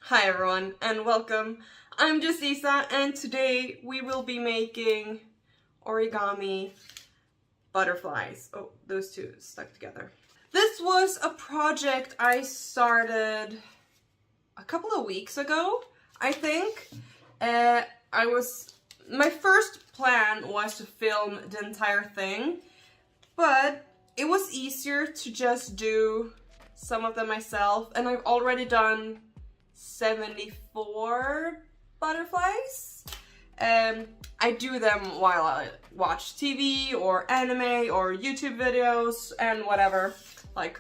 Hi everyone and welcome. I'm just Isa and today we will be making origami butterflies. Oh, those two stuck together. This was a project I started a couple of weeks ago, I think. My first plan was to film the entire thing, but it was easier to just do some of them myself, and I've already done 74 butterflies. I do them while I watch TV or anime or YouTube videos and whatever, like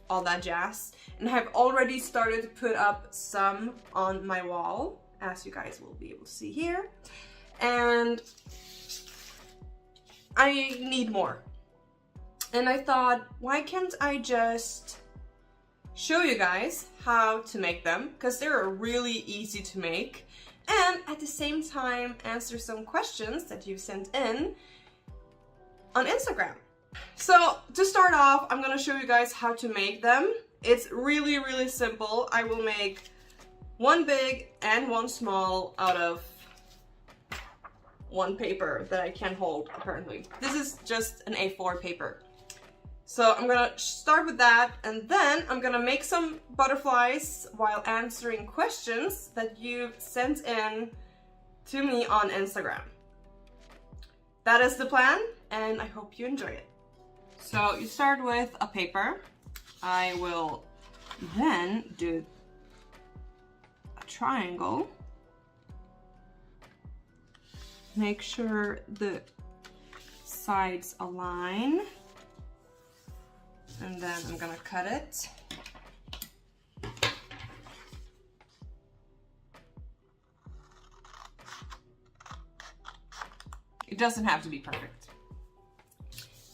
all that jazz. And I've already started to put up some on my wall, as you guys will be able to see here. And I need more. And I thought, why can't I just show you guys how to make them, because they're really easy to make, and at the same time answer some questions that you've sent in on Instagram. So to start off, I'm gonna show you guys how to make them. It's really simple. I will make one big and one small out of one paper that I can hold, apparently. This is just an A4 paper. So I'm gonna start with that, and then I'm gonna make some butterflies while answering questions that you've sent in to me on Instagram. That is the plan, and I hope you enjoy it. So you start with a paper. I will then do a triangle. Make sure the sides align. And then I'm gonna cut it. It doesn't have to be perfect.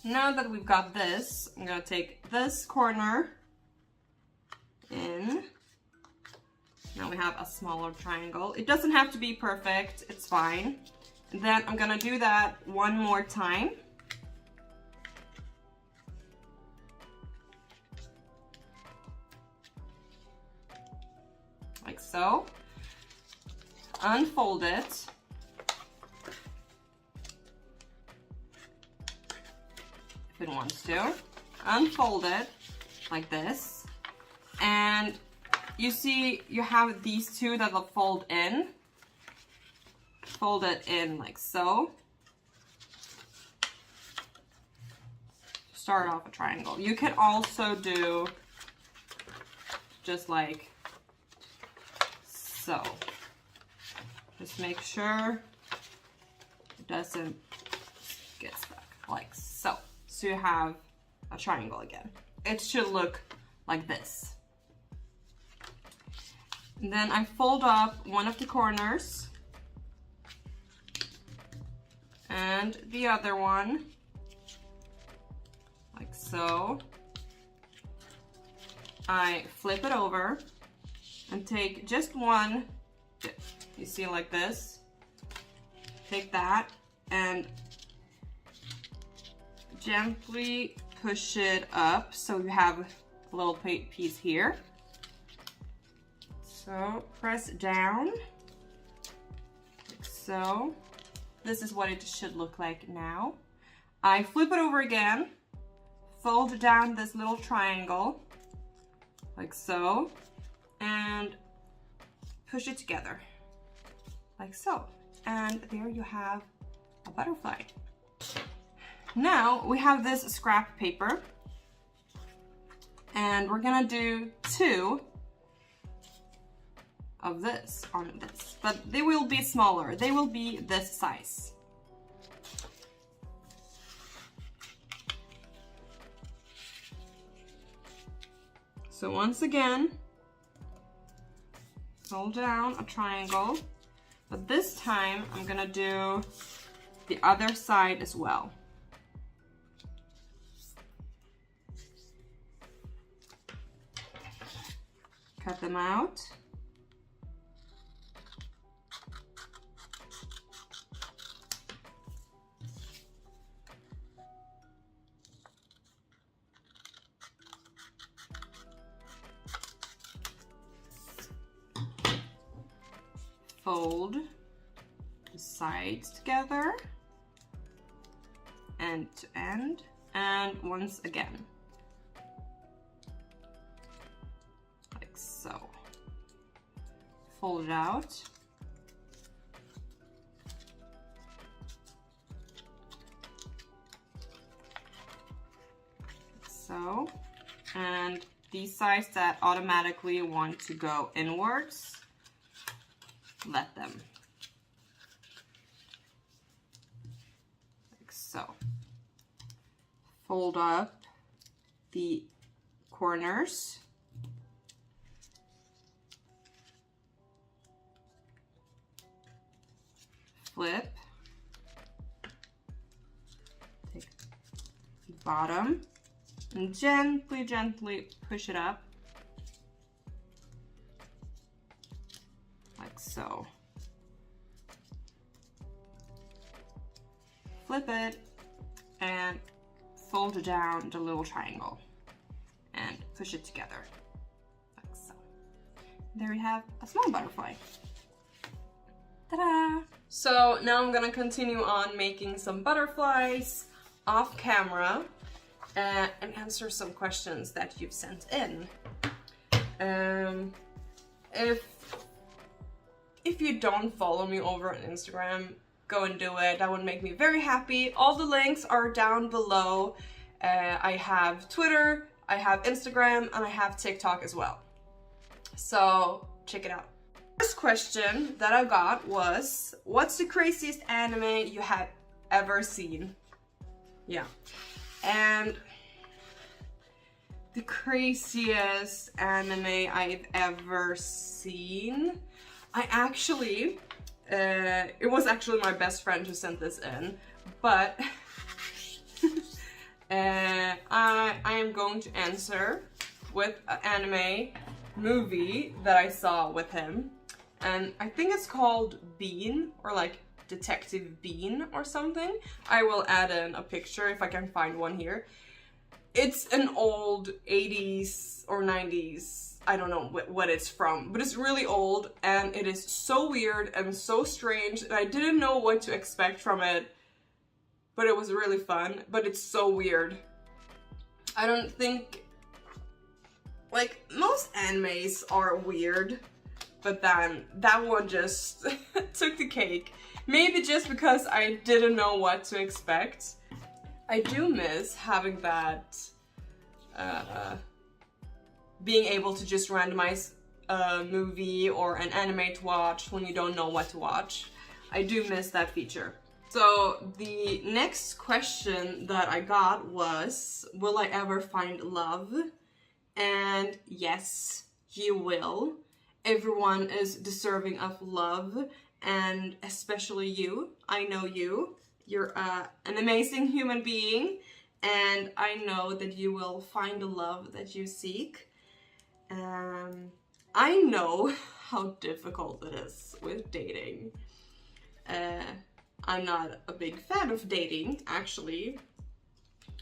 Now that we've got this, I'm gonna take this corner in. Now we have a smaller triangle. It doesn't have to be perfect, it's fine. And then I'm gonna do that one more time. Like so. Unfold it. If it wants to. Unfold it like this. And you see you have these two that will fold in. Fold it in like so. Start off a triangle. You can also do just like so. Just make sure it doesn't get stuck, like so. So you have a triangle again. It should look like this. And then I fold up one of the corners and the other one, like so. I flip it over and take just one dip. You see, like this. Take that and gently push it up so you have a little piece here. So press down, like so. This is what it should look like now. I flip it over again, fold down this little triangle, like so. And push it together, like so. And there you have a butterfly. Now we have this scrap paper, and we're gonna do two of this on this, but they will be smaller. They will be this size. So once again, fold down a triangle, but this time I'm gonna do the other side as well. Cut them out. fold the sides together, end to end, and once again. Like so. Fold it out. Like so. And these sides that automatically want to go inwards, let them. Like so. Fold up the corners. Flip. Take the bottom and gently, gently push it up. Like so. Flip it and fold it down the little triangle and push it together. Like so. There we have a small butterfly. Ta-da! So now I'm gonna continue on making some butterflies off camera and answer some questions that you've sent in. If you don't follow me over on Instagram, go and do it. That would make me very happy. All the links are down below. I have Twitter, I have Instagram, and I have TikTok as well. So check it out. First question that I got was, what's the craziest anime you have ever seen? Yeah. And the craziest anime I've ever seen, I actually, it was actually my best friend who sent this in, but I am going to answer with an anime movie that I saw with him. And I think it's called Bean, or like Detective Bean or something. I will add in a picture if I can find one here. It's an old 80s or 90s, I don't know what it's from, but it's really old and it is so weird and so strange and I didn't know what to expect from it, but it was really fun, but it's so weird. I don't think, like, most animes are weird, but then that one just took the cake. Maybe just because I didn't know what to expect. I do miss having that, being able to just randomize a movie or an anime to watch when you don't know what to watch. I do miss that feature. So the next question that I got was, will I ever find love? And yes, you will. Everyone is deserving of love, and especially you. I know you. You're an amazing human being, and I know that you will find the love that you seek. I know how difficult it is with dating. I'm not a big fan of dating, actually.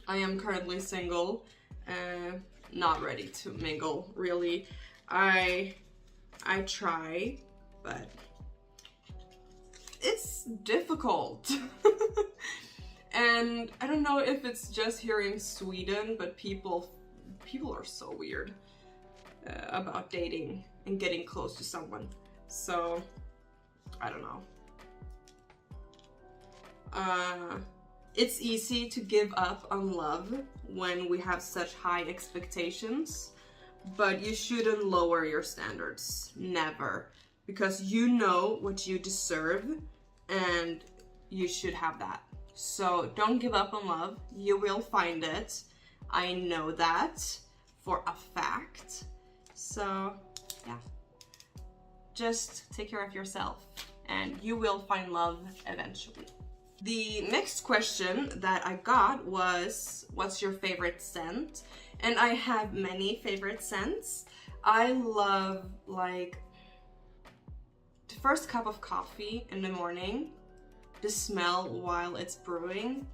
I am currently single, not ready to mingle, really. I try, but it's difficult. And I don't know if it's just here in Sweden, but people are so weird about dating and getting close to someone. So, I don't know. It's easy to give up on love when we have such high expectations, but you shouldn't lower your standards. Never. Because you know what you deserve and you should have that. So don't give up on love. You will find it. I know that for a fact. So yeah, just take care of yourself and you will find love eventually. The next question that I got was, what's your favorite scent? And I have many favorite scents. I love, like, the first cup of coffee in the morning, the smell while it's brewing.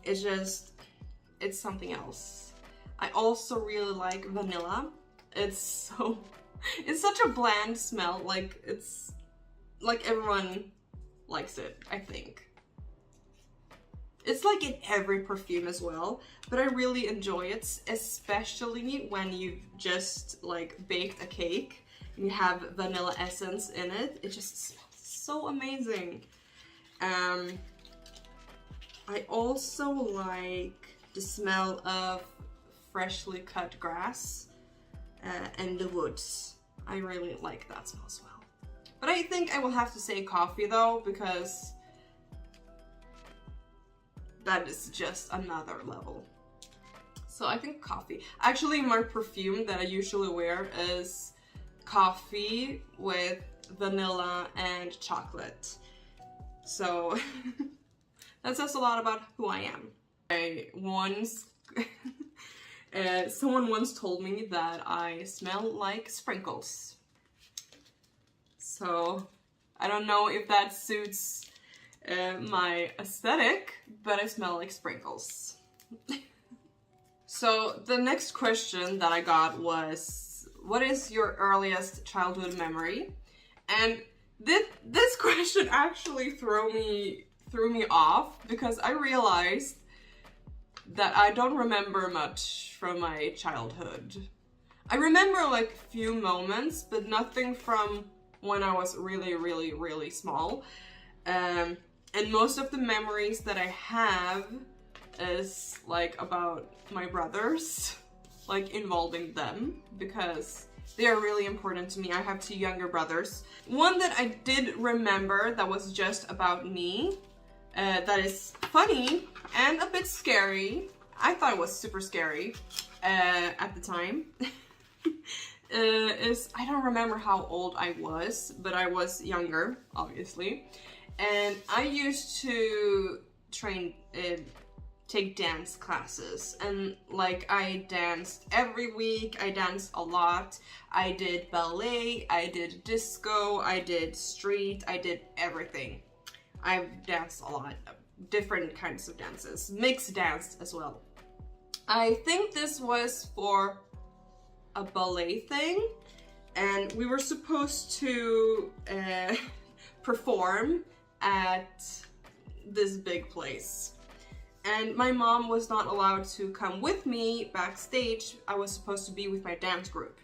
It's just, it's something else. I also really like vanilla. It's such a bland smell, like like everyone likes it, I think. It's like in every perfume as well, but I really enjoy it, especially when you've just like baked a cake and you have vanilla essence in it. It just smells so amazing. I also like the smell of freshly cut grass and the woods. I really like that smell as well. But I think I will have to say coffee though, because that is just another level. So I think coffee. Actually, my perfume that I usually wear is coffee with vanilla and chocolate. So that says a lot about who I am. Someone once told me that I smell like sprinkles. So I don't know if that suits my aesthetic, but I smell like sprinkles. So the next question that I got was, what is your earliest childhood memory? And this question actually threw me off, because I realized that I don't remember much from my childhood. I remember like a few moments, but nothing from when I was really small. And most of the memories that I have is like about my brothers, like involving them, because they are really important to me. I have 2 younger brothers. One that I did remember that was just about me, that is funny and a bit scary. I thought it was super scary at the time. I don't remember how old I was, but I was younger, obviously. And I used to take dance classes, and like I danced every week. I danced a lot. I did ballet, I did disco, I did street, I did everything. I've danced a lot, different kinds of dances, mixed dance as well. I think this was for a ballet thing, and we were supposed to perform at this big place. And my mom was not allowed to come with me backstage. I was supposed to be with my dance group.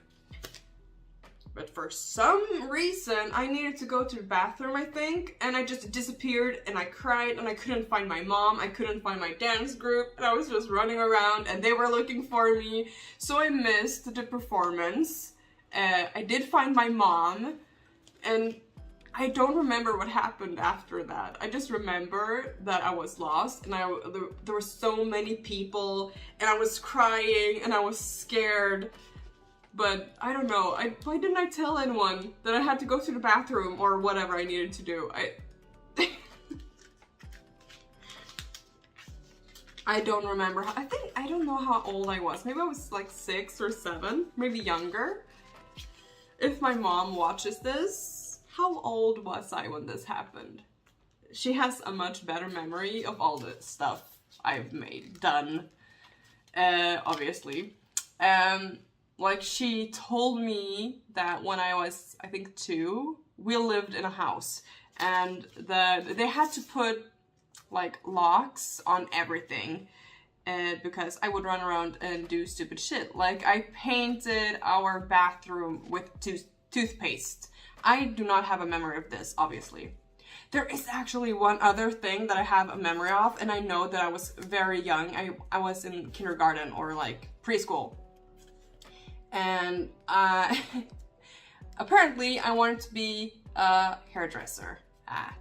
But for some reason, I needed to go to the bathroom, I think, and I just disappeared, and I cried, and I couldn't find my mom, I couldn't find my dance group, and I was just running around, and they were looking for me, so I missed the performance. I did find my mom, and I don't remember what happened after that. I just remember that I was lost, and there were so many people, and I was crying, and I was scared. But I don't know, why didn't I tell anyone that I had to go to the bathroom or whatever I needed to do? I don't remember. I don't know how old I was. Maybe I was like 6 or 7, maybe younger. If my mom watches this, how old was I when this happened? She has a much better memory of all the stuff I've done, obviously. Like, she told me that when I was, I think 2, we lived in a house, and they had to put like locks on everything, because I would run around and do stupid shit. Like, I painted our bathroom with toothpaste. I do not have a memory of this, obviously. There is actually one other thing that I have a memory of, and I know that I was very young. I was in kindergarten or like preschool. And apparently I wanted to be a hairdresser at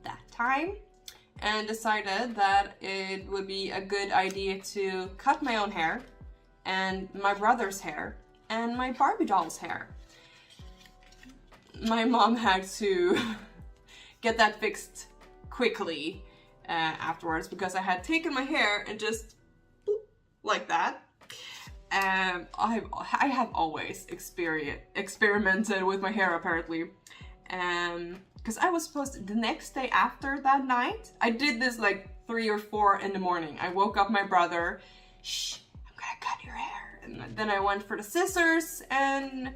that time, and decided that it would be a good idea to cut my own hair and my brother's hair and my Barbie doll's hair. My mom had to get that fixed quickly afterwards, because I had taken my hair and just boop, like that. I have always experimented with my hair, apparently. Because I was supposed to, the next day after that night, I did this like 3 or 4 in the morning. I woke up my brother, shh, I'm gonna cut your hair. And then I went for the scissors, and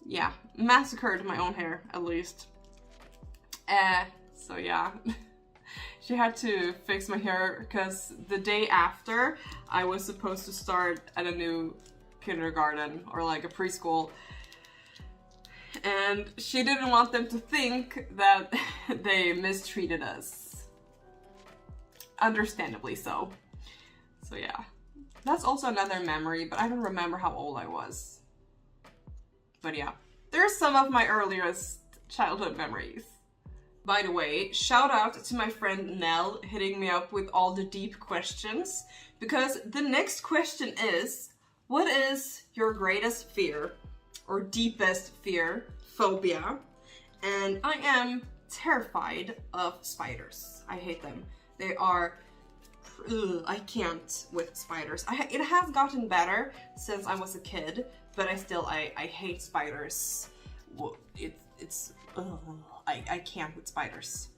yeah, massacred my own hair, at least. So yeah, she had to fix my hair because the day after I was supposed to start at a new kindergarten or like a preschool, and she didn't want them to think that they mistreated us. Understandably so. So yeah, that's also another memory, but I don't remember how old I was. But yeah, there's some of my earliest childhood memories. By the way, shout out to my friend Nell hitting me up with all the deep questions, because the next question is, what is your greatest fear or deepest fear, phobia? And I am terrified of spiders. I hate them. They are, I can't with spiders. It has gotten better since I was a kid, but I hate spiders. I can't with spiders.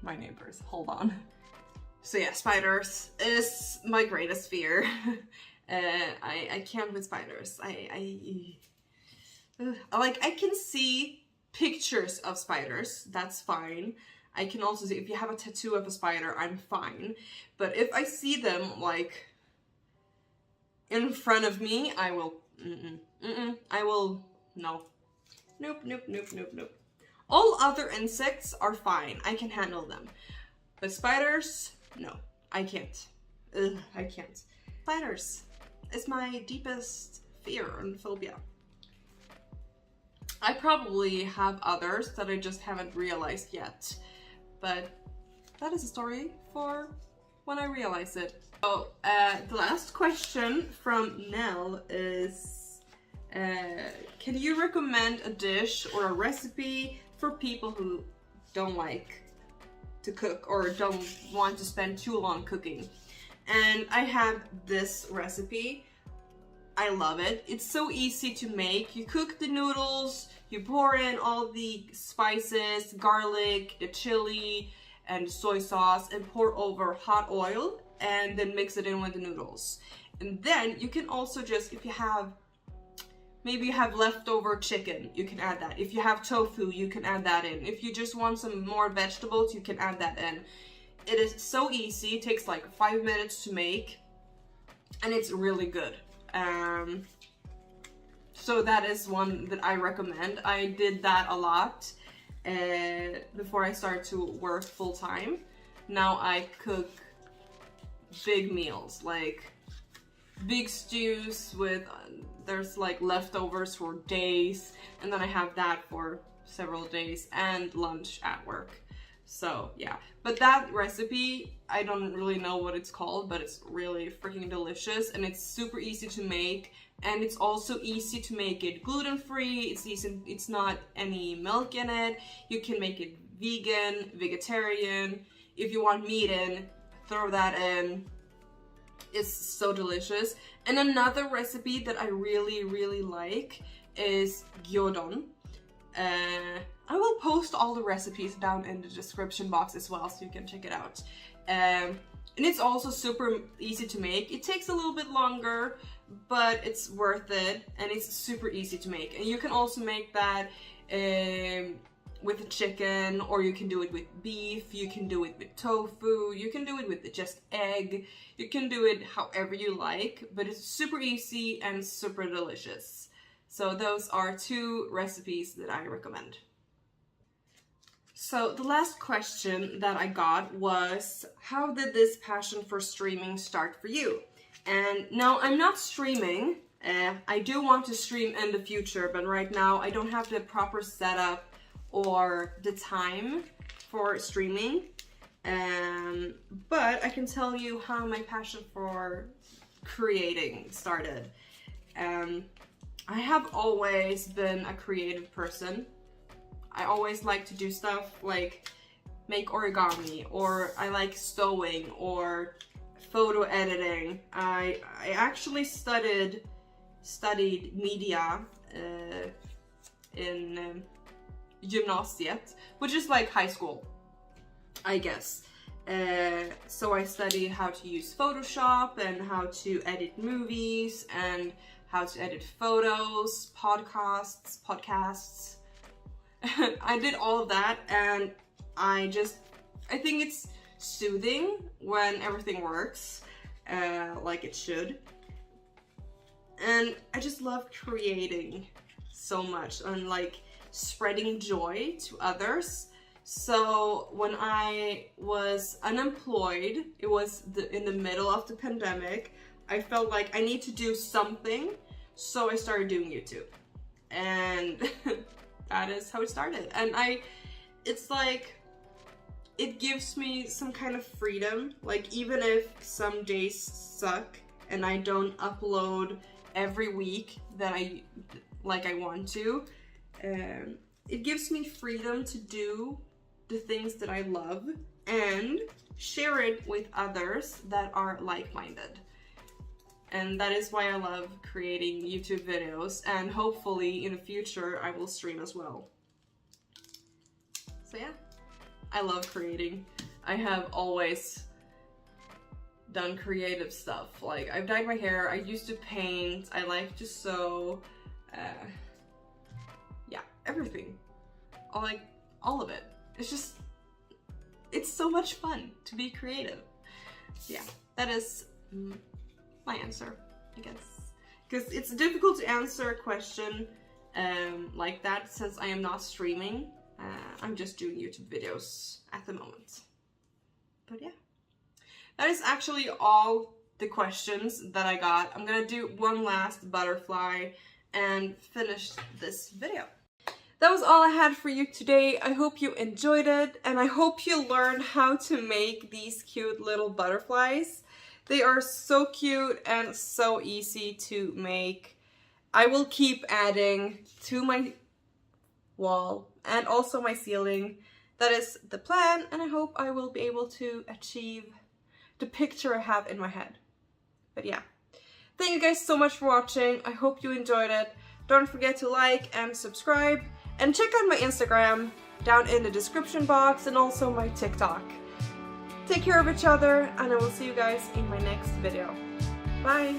My neighbors, hold on. So yeah, spiders is my greatest fear. I can't with spiders. I can see pictures of spiders, that's fine. I can also see, if you have a tattoo of a spider, I'm fine. But if I see them like in front of me, I will, no. Nope. All other insects are fine. I can handle them. But spiders, no. I can't. I can't. Spiders is my deepest fear and phobia. I probably have others that I just haven't realized yet. But that is a story for when I realize it. So, the last question from Nell is, can you recommend a dish or a recipe for people who don't like to cook or don't want to spend too long cooking? And I have this recipe. I love it. It's so easy to make. You cook the noodles, you pour in all the spices, garlic, the chili, and soy sauce, and pour over hot oil, and then mix it in with the noodles. And then you can also just, if you have, maybe you have leftover chicken, you can add that. If you have tofu, you can add that in. If you just want some more vegetables, you can add that in. It is so easy. It takes like 5 minutes to make, and it's really good. So that is one that I recommend. I did that a lot before I started to work full-time. Now I cook big meals, like big stews with, there's like leftovers for days, and then I have that for several days, and lunch at work. So yeah, but that recipe, I don't really know what it's called, but it's really freaking delicious, and it's super easy to make, and it's also easy to make it gluten-free. It's easy, it's not any milk in it. You can make it vegan, vegetarian. If you want meat in, throw that in. It's so delicious. And another recipe that I really like is gyudon. I will post all the recipes down in the description box as well, so you can check it out. And it's also super easy to make. It takes a little bit longer, but it's worth it, and it's super easy to make. And you can also make that with chicken, or you can do it with beef, you can do it with tofu, you can do it with just egg, you can do it however you like, but it's super easy and super delicious. So those are 2 recipes that I recommend. So the last question that I got was, how did this passion for streaming start for you? And now I'm not streaming. I do want to stream in the future, but right now I don't have the proper setup or the time for streaming. But I can tell you how my passion for creating started. I have always been a creative person. I always like to do stuff like make origami, or I like sewing or photo editing. I actually studied media in gymnasiet, which is like high school, I guess. So I studied how to use Photoshop and how to edit movies and how to edit photos, podcasts. I did all of that, and I think it's soothing when everything works like it should. And I just love creating so much and like spreading joy to others. So when I was unemployed, it was in the middle of the pandemic, I felt like I need to do something, so I started doing YouTube. And that is how it started. And it's like, it gives me some kind of freedom. Like, even if some days suck and I don't upload every week that I want to, it gives me freedom to do the things that I love and share it with others that are like-minded. And that is why I love creating YouTube videos, and hopefully in the future I will stream as well. So yeah, I love creating. I have always done creative stuff. Like, I've dyed my hair, I used to paint, I like to sew, yeah, everything. All of it. It's so much fun to be creative. Yeah, that is my answer, I guess. Because it's difficult to answer a question like that, since I am not streaming. I'm just doing YouTube videos at the moment. But yeah, that is actually all the questions that I got. I'm gonna do one last butterfly and finish this video. That was all I had for you today. I hope you enjoyed it, and I hope you learned how to make these cute little butterflies. They are so cute and so easy to make. I will keep adding to my wall and also my ceiling. That is the plan, and I hope I will be able to achieve the picture I have in my head. But yeah, thank you guys so much for watching. I hope you enjoyed it. Don't forget to like and subscribe, and check out my Instagram down in the description box, and also my TikTok. Take care of each other, and I will see you guys in my next video. Bye!